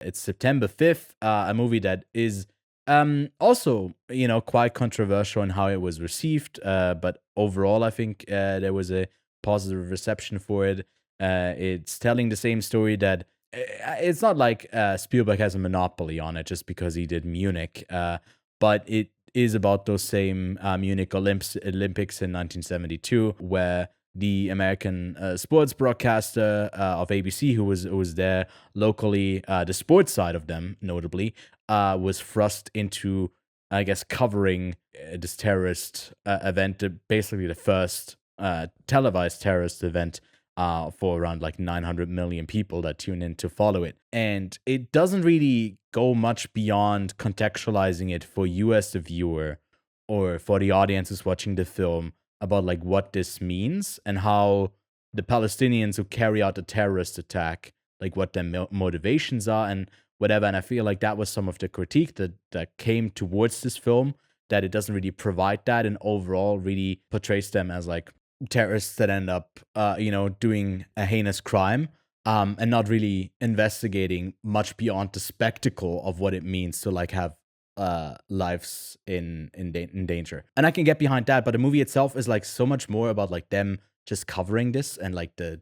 It's September 5th, a movie that is also, quite controversial in how it was received. But overall, I think there was a positive reception for it. It's telling the same story that it's not like Spielberg has a monopoly on it just because he did Munich, but it is about those same Munich Olympics in 1972, where the American sports broadcaster of ABC, who was there locally, the sports side of them, notably, was thrust into, I guess, covering this terrorist event, basically the first televised terrorist event for around like 900 million people that tune in to follow it. And it doesn't really go much beyond contextualizing it for you as the viewer or for the audiences watching the film about like what this means and how the Palestinians who carry out the terrorist attack, like what their motivations are and whatever. And I feel like that was some of the critique that came towards this film, that it doesn't really provide that and overall really portrays them as like terrorists that end up, doing a heinous crime, and not really investigating much beyond the spectacle of what it means to like have lives in danger. And I can get behind that, but the movie itself is like so much more about like them just covering this and like the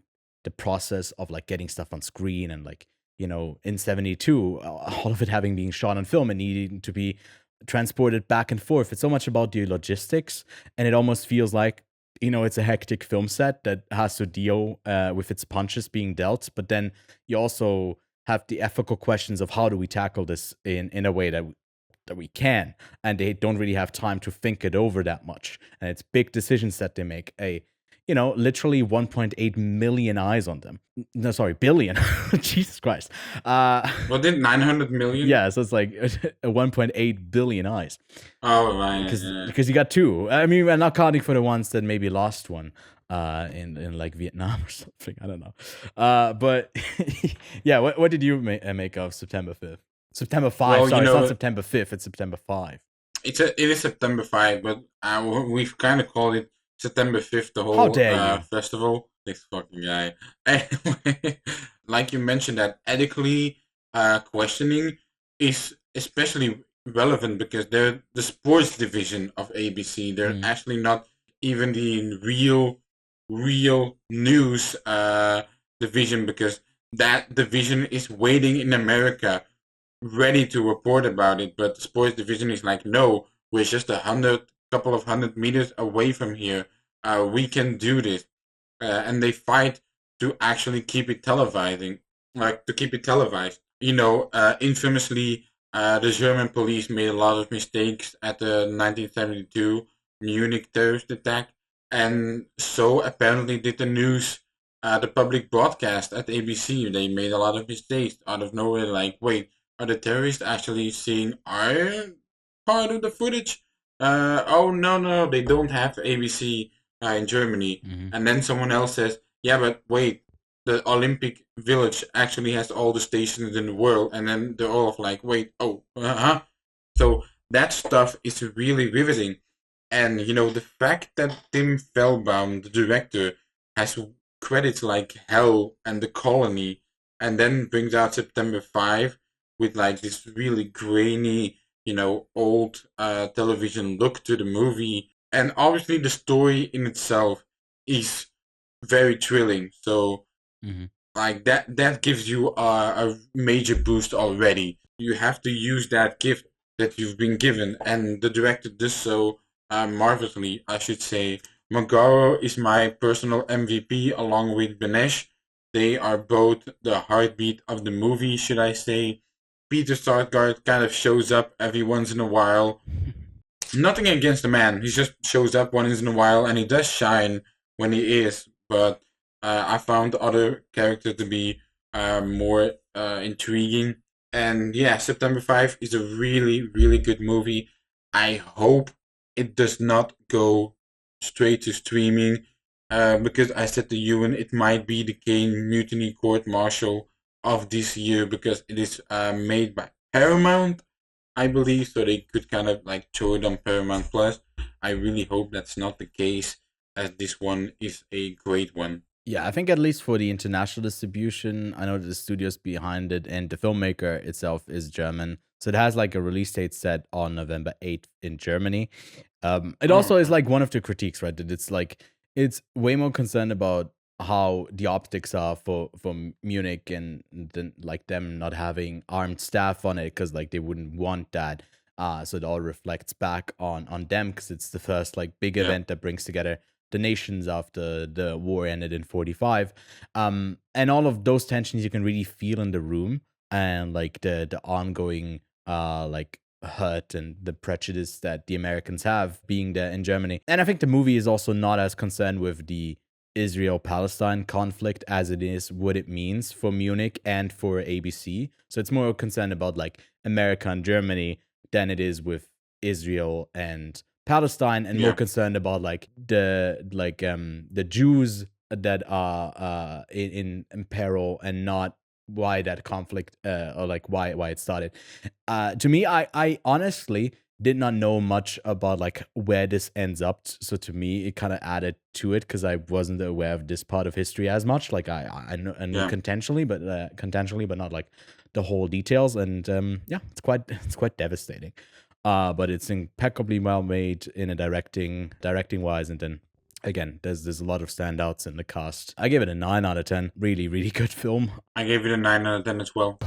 process of like getting stuff on screen and like, in 72, all of it having been shot on film and needing to be transported back and forth. It's so much about the logistics, and it almost feels like, it's a hectic film set that has to deal with its punches being dealt, but then you also have the ethical questions of how do we tackle this in a way that we can, and they don't really have time to think it over that much, and it's big decisions that they make. Literally 1.8 million eyes on them. No, sorry, billion. Jesus Christ. What did 900 million? Yeah, so it's like 1.8 billion eyes. Oh, right. Because you got two. I mean, we're not counting for the ones that maybe lost one in like Vietnam or something. I don't know. But yeah, what did you make of September 5th? September 5. Well, Sorry, it's not September 5th. It's September 5. it is September 5, but we've kind of called it September 5th, the How whole dare you? festival. This fucking guy. Anyway, like you mentioned, that ethically questioning is especially relevant because they're the sports division of ABC. They're actually not even the real news division, because that division is waiting in America ready to report about it, but the sports division is like, no, we're just couple of hundred meters away from here. We can do this, and they fight to actually keep it televising, like to keep it televised. Infamously, the German police made a lot of mistakes at the 1972 Munich terrorist attack, and so apparently did the news. The public broadcast at ABC, they made a lot of mistakes out of nowhere. Like, wait, are the terrorists actually seeing our part of the footage? Oh no, they don't have ABC in Germany. And then someone else says, yeah, but wait, the Olympic Village actually has all the stations in the world. And then they're all like, wait, So that stuff is really riveting. And the fact that Tim Fehlbaum, the director, has credits like Hell and The Colony, and then brings out September 5 with like this really grainy, old television look to the movie. And obviously the story in itself is very thrilling. So like that gives you a major boost already. You have to use that gift that you've been given, and the director does so marvelously, I should say. Magaro is my personal MVP along with Benesch. They are both the heartbeat of the movie, should I say. Peter Sarsgaard kind of shows up every once in a while. Nothing against the man. He just shows up once in a while, and he does shine when he is. But I found other characters to be more intriguing. And yeah, September 5 is a really, really good movie. I hope it does not go straight to streaming. Because I said to Ewan, it might be the Kane Mutiny Court Martial of this year, because it is made by Paramount, I believe, so they could kind of like throw it on Paramount Plus. I really hope that's not the case, as this one is a great one. Yeah, I think at least for the international distribution, I know that the studios behind it and the filmmaker itself is German. So it has like a release date set on November 8th in Germany. It Oh, also is okay. like one of the critiques, right? That it's like it's way more concerned about how the optics are for Munich and then like them not having armed staff on it because like they wouldn't want that. So it all reflects back on them because it's the first like big Yeah, event that brings together the nations after the war ended in 45. And all of those tensions you can really feel in the room and like the ongoing like hurt and the prejudice that the Americans have being there in Germany. And I think the movie is also not as concerned with the Israel-Palestine conflict as it is what it means for Munich and for ABC. So it's more concerned about like America and Germany than it is with Israel and Palestine, and more yeah, concerned about like the Jews that are in peril, and not why that conflict or like why it started. To me, I honestly did not know much about like where this ends up. So to me, it kind of added to it because I wasn't aware of this part of history as much. Like I knew yeah. contextually, but not like the whole details. And yeah, it's quite devastating. But it's impeccably well made in a directing wise, and then again, there's a lot of standouts in the cast. I give it a 9 out of 10. Really, really good film. I gave it a 9 out of 10 as well.